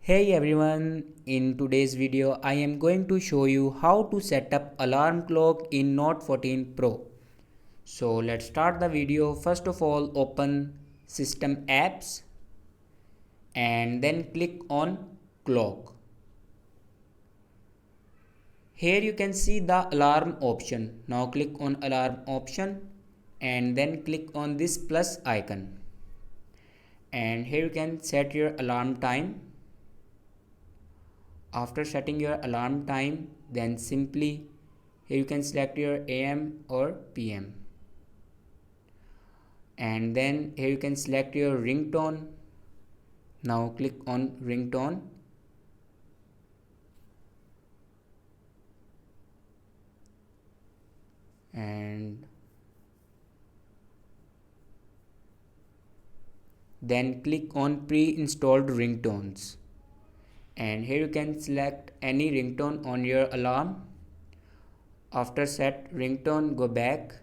Hey everyone, in today's video I am going to show you how to set up alarm clock in Note 14 Pro. So let's start the video. First of all, open System Apps and then click on Clock. Here you can see the alarm option. Now click on alarm option and then click on this plus icon. And here you can set your alarm time. After setting your alarm time, then simply here you can select your AM or PM, and then here you can select your ringtone. Now click on ringtone and then click on pre-installed ringtones, and here you can select any ringtone on your alarm. After set ringtone, go back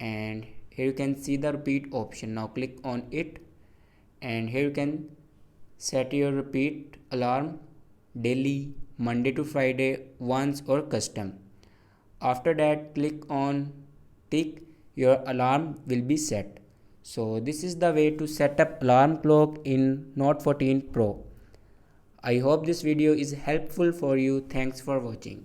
and here you can see the repeat option. Now click on it and here you can set your repeat alarm daily, Monday to Friday, once or custom. After that, click on tick, your alarm will be set. So this is the way to set up alarm clock in Note 14 Pro. I hope this video is helpful for you. Thanks for watching.